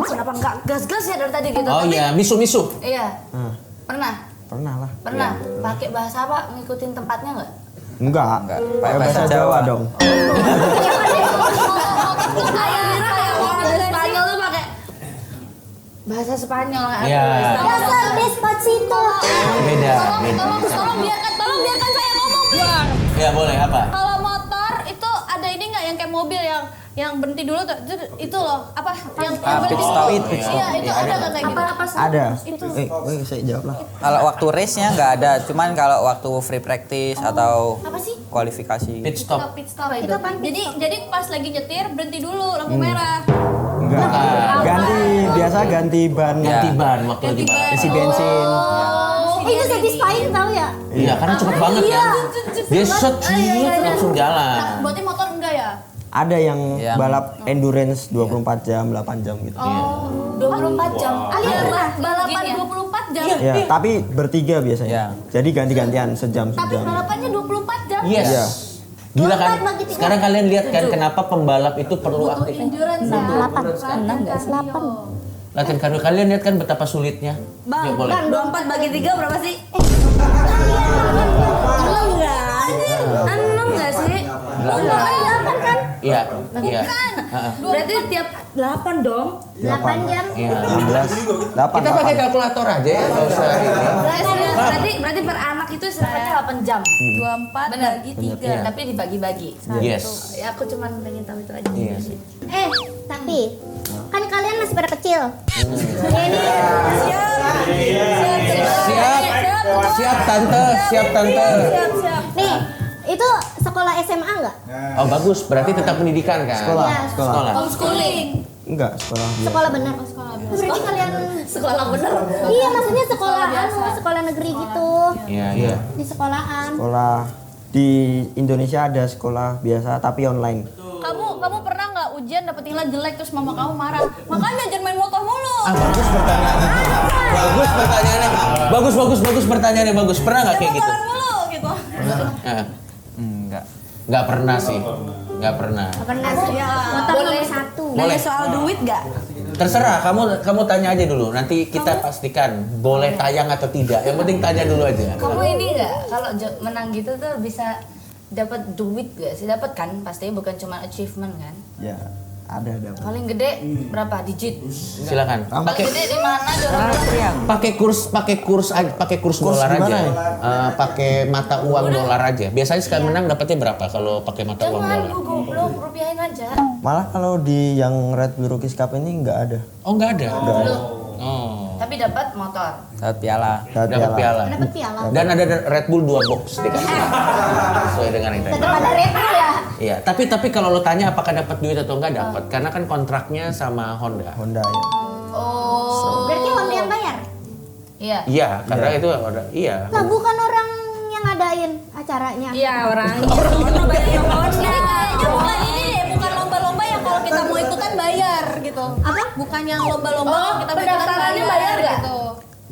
kenapa nggak gas-gas ya dari tadi gitu? Oh Tapi- iya, misu-misu. Iya. Nah, Pernah. pernah lah. Pakai bahasa apa? Ngikutin tempatnya nggak? Enggak. Enggak. Pakai bahasa Jawa dong. Kayak orang di Spanyol tuh pakai bahasa Spanyol kan? Iya. Dasar Despacito. Beda. Tolong biarkan saya ngomong. Ya boleh. Apa? Kalau motor itu ada ini nggak yang kayak mobil yang berhenti dulu tuh itu loh apa yang pit berhenti stop. dulu. Pit stop. Iya itu ada nggak kayak gitu? Ada. Itu. Saya jawab lah. Kalau waktu race-nya nggak ada, cuman kalau waktu free practice atau Apa sih? kualifikasi. Pit stop. Pit stop itu kan. Jadi pas lagi nyetir berhenti dulu lampu merah. Enggak. Ganti ban. Ganti ban waktu lagi balap. Isi bensin. Itu satisfying tau ya? Iya, karena cepet banget kan. Dia set, langsung jalan. Nah, berarti motor enggak ya? Ada yang Yang- balap endurance 24 jam, 8 jam gitu. Oh, 24 jam. balapan 24 jam. Ya, tapi bertiga biasanya. Ya. Jadi ganti-gantian sejam. Tapi balapannya 24 jam. Yes. Iya. Gila kan? 24 bagi 3. Sekarang kalian lihat kan kenapa pembalap itu perlu Butuh aktif. endurance. 8. 6 enggak? 8. Latihan kardio kalian lihat kan betapa sulitnya. Bang, Ya boleh. 24 bagi 3 berapa sih? 6 nggak sih? Iya. Iya. Heeh. Berarti tiap 8 dong. 8 jam. Iya. 16. 8. Kita pakai kalkulator aja ya, nggak usah ini. Berarti per anak itu istilahnya 8 jam. 24 Benar. bagi 3. Tapi dibagi-bagi. Yes. Ya aku cuma pengen tahu itu aja. Iya sih. Tapi Kan kalian masih pada kecil. Ini Siap tante. nih, itu sekolah SMA enggak? Oh bagus, berarti tetap pendidikan kan? Sekolah. Iya. Sekolah. Homeschooling. Enggak, sekolah. Sekolah benar. Berarti kalian Sekolah bener. iya maksudnya sekolah sekolah negeri gitu. Iya. Di sekolahan. Sekolah di Indonesia ada sekolah biasa tapi online. Kamu pernah nggak ujian dapet nilai jelek terus mama kamu marah? Makanya jangan main motor mulu. Bagus pertanyaannya. Bagus. Pernah nggak kayak gitu? Motoran mulu gitu. Enggak. Nggak pernah sih. Nggak pernah. Pernah sih. Motor nomor 1. Boleh. Soal duit nggak? Terserah, kamu tanya aja dulu. Nanti kita pastikan boleh tayang atau tidak. Yang penting tanya dulu aja. Kamu ini nggak kalau menang gitu tuh bisa dapat duit gak sih? Dapat kan? Pasti bukan cuma achievement kan? Ya, ada dapat. Paling gede berapa digit? Silakan. Paling gede di mana? Pakai kurs dolar aja. Pakai mata uang dolar aja. Biasanya sekali menang dapatnya berapa kalau pakai mata uang Jangan, dolar? belum rupiahin aja. Malah kalau di yang Red Bull Rookies Cup ini nggak ada. Oh nggak ada. Belum. Oh. Tapi dapat motor. Dapat piala. Dapat piala. Dapat piala. Dan ada Red Bull 2 box dikasih. Sesuai dengan yang tadi. Tetap ada Red Bull ya. Iya, tapi kalau lo tanya apakah dapat duit atau enggak dapat, karena kan kontraknya sama Honda. Honda ya. Oh. Berarti Honda yang bayar. Iya. Iya, karena itu ada. Iya. Lah bukan orang yang ngadain acaranya. Iya orang. Kayaknya bukan ini deh, bukan lomba-lomba yang kalau kita mau ikutan bayar gitu. Apa? Bukan yang lomba-lomba Oh, yang kita mau ikutan pendaftarannya bayar nggak? gitu.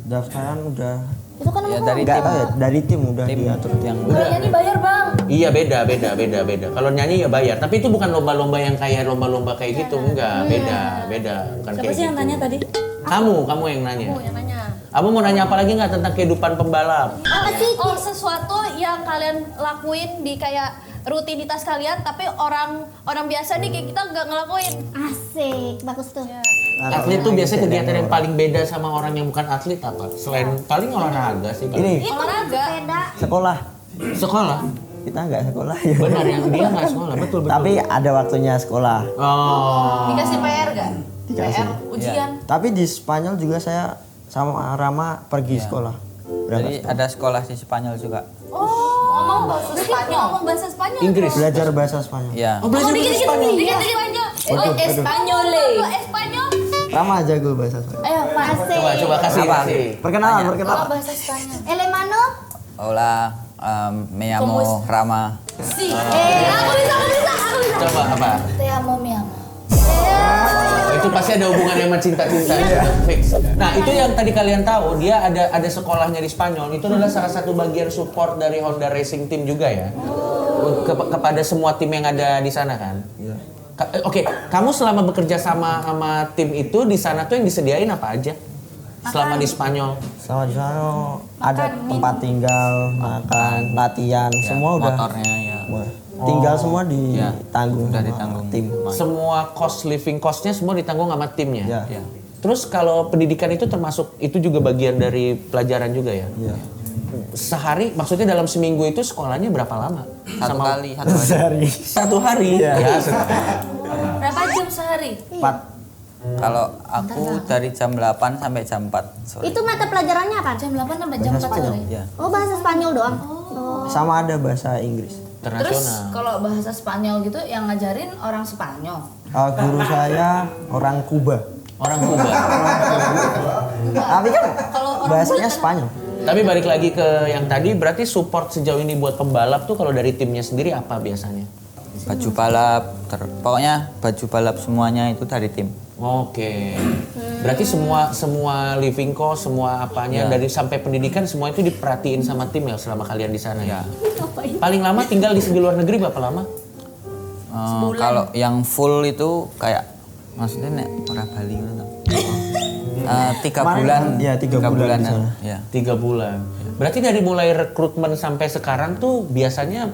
Daftaran udah Itu kan Ya nomor dari nggak tim. tahu ya, dari tim udah Tim diatur. yang Kalau nyanyi bayar bang. Iya beda. Kalau nyanyi ya bayar, tapi itu bukan lomba-lomba yang kayak lomba-lomba kayak gitu, enggak, beda, bukan kayak gitu. tadi? Kamu yang nanya. Aku yang nanya. Kamu mau nanya apa lagi nggak tentang kehidupan pembalap? apa sih? Oh, sesuatu yang kalian lakuin di kayak rutinitas kalian tapi orang biasa nih kayak kita nggak ngelakuin. Asik, bagus tuh. Atlet tuh biasanya kegiatan yang paling beda sama orang yang bukan atlet apa? Selain paling olahraga sih. Ini Olahraga. Sepeda. sekolah. Sekolah. Kita nggak sekolah ya. Benar yang dia nggak sekolah, betul. Tapi ada waktunya sekolah. Oh. Dikasih PR gak? Dikasih. PR ujian. Tapi di Spanyol juga saya sama Rama pergi sekolah. Jadi ada sekolah di Spanyol juga. Ngomong bahasa Spanyol. Ngomong bahasa Spanyol. Inggris. Belajar bahasa Spanyol. Ya. Oh, belajar bahasa Spanyol. Dikit Spanyol. Oh, Espanyole. Espanyol. Rama jago bahasa Spanyol. Ayo, Pak. Asik. Coba kasih. Perkenalan. Oh, bahasa Spanyol. Elemano. Hola, me llamo Rama. Si. Aku bisa. Coba apa? Te amo, mi amo. Itu pasti ada hubungannya sama cinta-cinta itu fix. Nah, itu yang tadi kalian tahu, dia ada sekolahnya di Spanyol. Itu adalah salah satu bagian support dari Honda Racing Team juga ya. Kepada semua tim yang ada di sana kan. Iya. Oke, kamu selama bekerja sama tim itu di sana tuh yang disediain apa aja? Selama di Spanyol. Sama di sana ada tempat tinggal, makan, latihan, semua udah. Motornya ya. Wah, tinggal semua ditanggung. Udah sama ditanggung. tim. Semua living cost-nya semua ditanggung sama timnya. Ya. Ya. Terus kalau pendidikan itu termasuk itu juga bagian dari pelajaran juga ya? Iya. Sehari, maksudnya dalam seminggu itu sekolahnya berapa lama? Satu kali. Sehari. Satu hari? Iya. Ya, Berapa jam sehari? 4. Kalau aku dari jam 8 sampai jam 4 sore. Itu mata pelajarannya apa? Jam 8 sampai jam 4 sore. Ya. Oh, bahasa Spanyol doang. Sama ada bahasa Inggris. Terus internasional. kalau bahasa Spanyol gitu yang ngajarin orang Spanyol. Guru saya orang Kuba. Orang Kuba. Tapi kan bahasanya Spanyol. Tapi balik lagi ke yang tadi, berarti support sejauh ini buat pembalap tuh kalau dari timnya sendiri apa biasanya? Baju balap, pokoknya baju balap semuanya itu dari tim. Oke. Berarti semua living cost, semua apanya dari sampai pendidikan semua itu diperhatiin sama tim ya selama kalian di sana ya. Paling lama tinggal di luar negeri berapa lama? Kalau yang full itu kayak maksudnya nek ora Bali ngono. 3 bulan. Ya, 3 bulan di sana. Ya. 3 bulan. Berarti dari mulai rekrutmen sampai sekarang tuh biasanya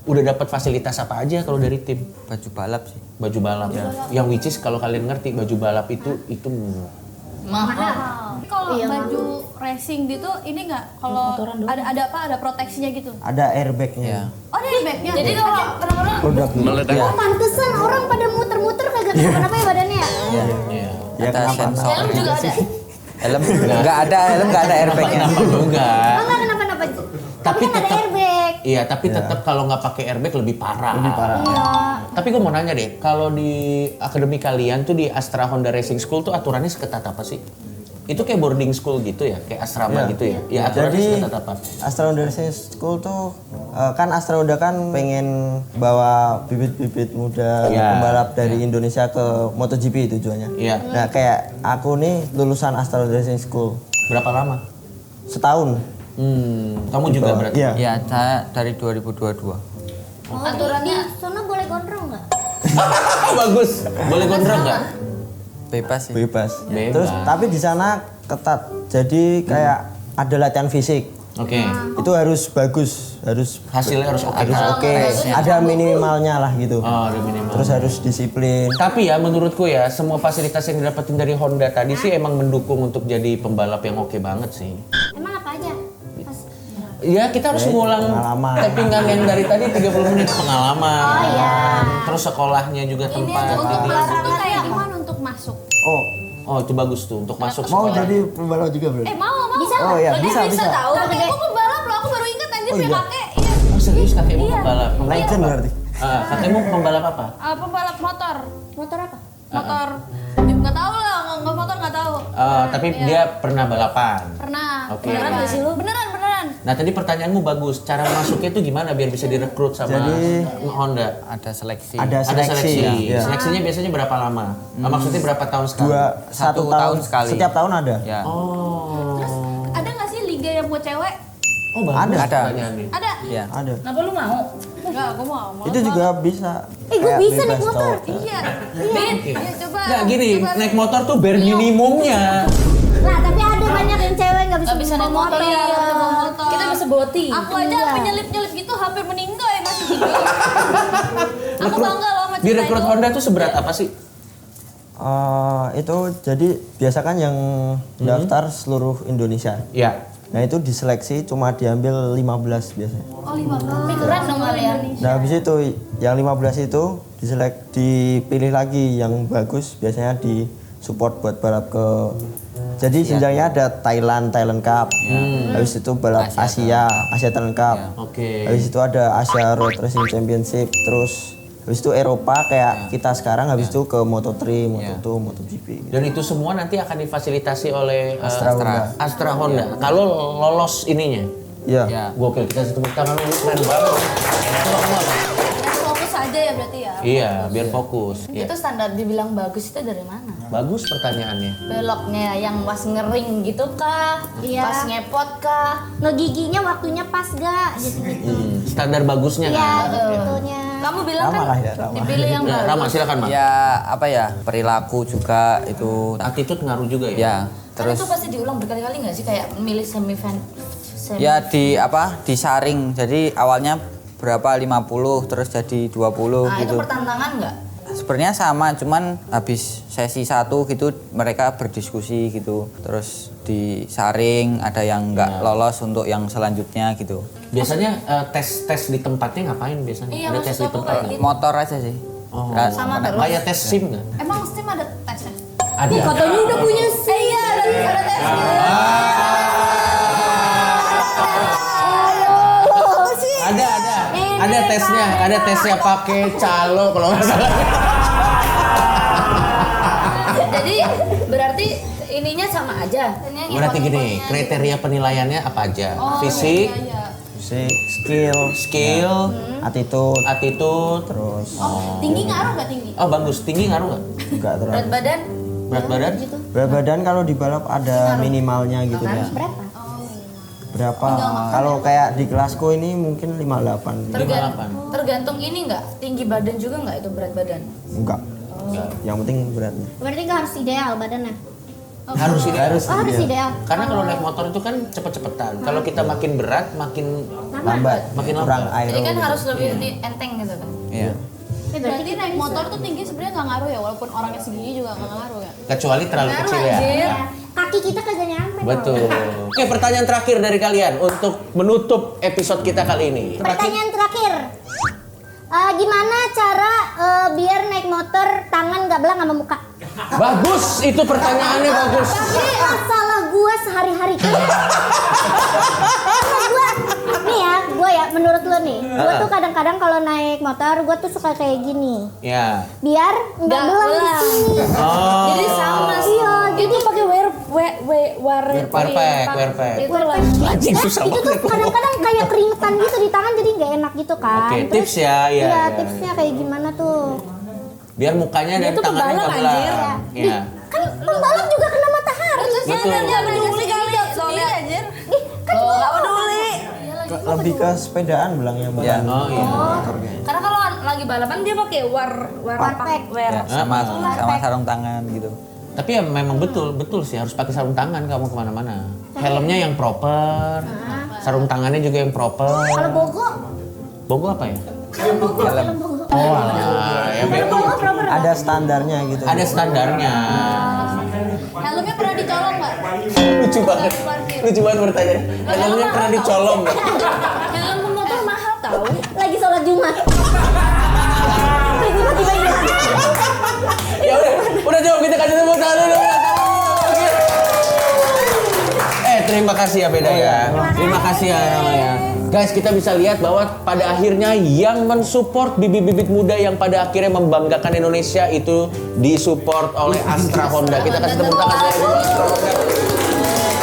udah dapat fasilitas apa aja kalau dari tim? Baju balap sih. Baju balap. Yang which is kalau kalian ngerti baju balap itu Mahal. Kalau baju racing gitu ini nggak kalau ada apa ada proteksinya gitu. Ada airbagnya. Ya. Oh, ada airbagnya. Jadi kalau kadang-kadang Produk Oh, pantesan orang pada muter-muter kagak kenapa-napa ya badannya ya? Iya. Ya Ada kenapa? sensor. Helm juga ada. Helm nggak ada airbagnya. Kenapa juga? Oh enggak kenapa-napa. Tapi Tapi kan ada tetap- airbag. Iya, tapi tetap kalau nggak pakai airbag lebih parah. Iya. Tapi gue mau nanya deh, kalau di akademi kalian tuh di Astra Honda Racing School tuh aturannya seketat apa sih? Itu kayak boarding school gitu ya, kayak asrama Iya. gitu ya? Ya aturannya Jadi seketat apa? Astra Honda Racing School tuh kan Astra Honda kan pengen bawa bibit-bibit muda Iya. pembalap dari Indonesia ke MotoGP tujuannya. Iya. Nah kayak aku nih lulusan Astra Honda Racing School Berapa lama? setahun. Kamu juga berarti? Iya. Ya, saya dari 2022. Oh, Aturannya- di sana boleh gondrong nggak? Oh, bagus. Boleh gondrong nggak? Bebas sih. Bebas. Bebas. Terus tapi di sana ketat. Jadi kayak ada latihan fisik. Oke. Itu harus bagus, harus Hasilnya harus oke. oke. Ada minimalnya lah gitu. Oh, ada minimal. Terus harus disiplin. Tapi ya menurutku ya semua fasilitas yang didapetin dari Honda tadi sih emang mendukung untuk jadi pembalap yang oke banget sih. Emang apa aja? Pas Ya kita harus ngulang pengalaman. tappingan yang dari tadi 30 menit pengalaman. Oh, iya. Terus sekolahnya juga Ini tempat. untuk gitu. masuk tuh kayak gimana untuk masuk? Oh, itu bagus tuh untuk masuk mau sekolah. jadi pembalap juga bro? Mau. Bisa Oh iya, Loh, bisa, dia bisa. tahu. Kakekku pembalap loh, aku baru ingat anjir punya kakek. Iya. Oh serius kakekmu Iya. pembalap? Legend berarti. Kakekmu pembalap apa? Pembalap motor. motor apa? Motor. Nggak tahu lah, nggak motor nggak tahu. Tapi dia pernah balapan. Pernah. Oke. Beneran nggak sih lu? Beneran. Nah tadi pertanyaanmu bagus. Cara masuknya tuh gimana biar bisa direkrut sama Jadi- Honda? Ada seleksi. Ada Ada seleksi. Ya. Seleksinya biasanya berapa lama? Maksudnya berapa tahun sekali? Satu tahun tahun sekali. Setiap tahun ada. Ya. Oh. Ada nggak sih liga yang buat cewek? Oh bagus Ada. pertanyaannya. Ada. Ya. Ada. Kenapa lu mau? Enggak, aku mau. Itu juga bisa. Gue Kayak bisa naik bebas motor. tau. Iya. Bin, Oke. ya, coba. Nggak gini, Coba. naik motor tuh bare minimumnya. Nah, tapi ada banyak yang cewek nggak bisa, Nggak bisa naik motor. Iya, nggak bisa bawa motor. Kita bisa boti. Aku aja Iya. penyelip-nyelip gitu hampir meninggal ya masih hidup. Aku bangga loh sama cerita Direkrut itu. Honda tuh seberat apa sih? Itu jadi biasa kan yang daftar seluruh Indonesia. Ya. Nah itu diseleksi cuma diambil 15 biasanya. Oh, 15. Tapi keren dong kalian. Nah habis itu yang 15 itu dipilih lagi yang bagus biasanya di support buat balap ke. Jadi jenjangnya ada Thailand Cup. Habis itu balap Asia Talent Cup. Oke. Habis itu ada Asia Road Racing Championship. Terus habis itu Eropa kayak kita sekarang. Habis itu ke Moto3, Moto2, MotoGP. Gitu. Dan itu semua nanti akan difasilitasi oleh Astra Honda. Astra Honda. Kalau lolos ininya. Iya. Ya. Gokil, kita kasih tepuk tangan dulu, keren banget. Coba kamu apa? Fokus aja ya berarti ya. Iya, biar fokus. Iya. Itu standar dibilang bagus itu dari mana? Bagus pertanyaannya. Beloknya yang pas ngering gitu kah? Iya. Pas ngepot kah? Ngegiginya waktunya pas gak? Gitu-gitu. Standar bagusnya Iya, kan. gitunya. Kamu bilang Rama kan lah ya, Rama. dipilih yang Ya, bagus. Rama silakan, Mak. Ya apa ya, perilaku juga itu. Attitude ngaruh juga ya. Ya. Kan Terus itu pasti diulang berkali-kali nggak sih kayak milih ya disaring. Jadi awalnya berapa 50 terus jadi 20 Nah, itu gitu. pertentangan nggak? Sebenarnya sama, cuman habis sesi 1 gitu mereka berdiskusi gitu. Terus disaring, ada yang nggak lolos untuk yang selanjutnya gitu. Biasanya tes di tempatnya ngapain biasanya? Iya, Ada maksud tes di aku tempat kayak nggak? gitu. Motor aja sih. Oh. Nggak- Sama mana- terus. Kayak tes SIM nggak? Emang STEM ada tesnya? Ada. Katanya udah punya sih. Iya, ada tesnya. Ada tesnya, ada tesnya pakai calo kalau nggak salah. Jadi berarti ininya sama aja. Berarti gini, kriteria penilaiannya apa aja? Fisik, Fisik, skill, skill, attitude, terus Tinggi ngaruh nggak tinggi? oh bagus, tinggi ngaruh nggak? enggak Berat terlalu. badan Berat badan? gitu. Berat badan kalau di balap ada minimalnya gitu ya. Berapa? Berapa? Kalau kayak di kelasku ini mungkin 58. 58. Tergantung ini nggak tinggi badan juga nggak itu berat badan. Enggak. Yang penting beratnya. Berarti nggak harus ideal badannya. Harus ini harus. Oh, harus ideal. Karena kalau naik motor itu kan cepet-cepetan. Kalau kita makin berat, makin Lambat, Makin kurang lambat. aero. Jadi kan gitu. harus lebih enteng gitu kan. Iya. Berarti naik motor tuh tinggi sebenarnya nggak ngaruh ya, walaupun orangnya segini juga nggak ngaruh ya. Kecuali terlalu Ngaruh, kecil ya. anjir. Kaki kita kagak nyampe. Betul. Oke, pertanyaan terakhir dari kalian untuk menutup episode kita kali ini. Pertanyaan terakhir. Gimana cara biar naik motor tangan nggak belang sama muka? Bagus, itu pertanyaannya bagus. Tapi masalah gue sehari-hari gue ya menurut lo nih, gue tuh kadang-kadang kalau naik motor gue tuh suka kayak gini. Ya. Biar nggak belang di sini. Oh. Jadi sama sih. Iya, Itu pakai wear Wearpack. Itu tuh kadang-kadang kayak keringetan gitu di tangan jadi nggak enak gitu kan. Oke, Terus, tips ya, iya. Iya, tipsnya kayak gimana tuh? Biar mukanya dan Itu tangannya pembalap, nggak belang. anjir. Iya. Kan pembalap juga kena matahari. Betul. Jangan peduli kali soalnya anjir. Kan Enggak peduli. Lebih ke sepedaan belangnya bukan. Ya. Oh iya. Karena kalau lagi balapan dia pakai Warpack. Ya, sama sarung tangan gitu. Tapi ya memang betul sih harus pakai sarung tangan kamu kemana-mana. Helmnya yang proper, sarung tangannya juga yang proper. Kalau bogo, Bogo apa ya? helm bogo. Oh, alah, ya memang Ada standarnya gitu. ada standarnya. Helmnya pernah dicolong nggak? Lucu banget pertanyaan. Helmnya pernah dicolong nggak? Helm motor mahal tahu. Lagi sholat Jumat. Tiba-tiba ingat. Ya udah jawab, kita kasih tepuk tangan dulu. Terima kasih ya Beda ya. Terima kasih ya Rama ya. Guys, kita bisa lihat bahwa pada akhirnya yang mensupport bibit-bibit muda yang pada akhirnya membanggakan Indonesia itu disupport oleh Astra Honda. Kita kasih tepuk tangan sekali dulu Astra Honda.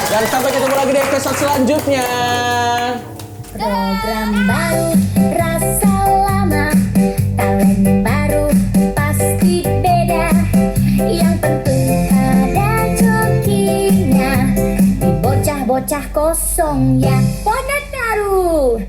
Dan sampai ketemu lagi di episode selanjutnya. Program baru, rasa lama, talent baru, pasti beda. Yang penting ada jokinya, di bocah-bocah kosong ya, pada taruh.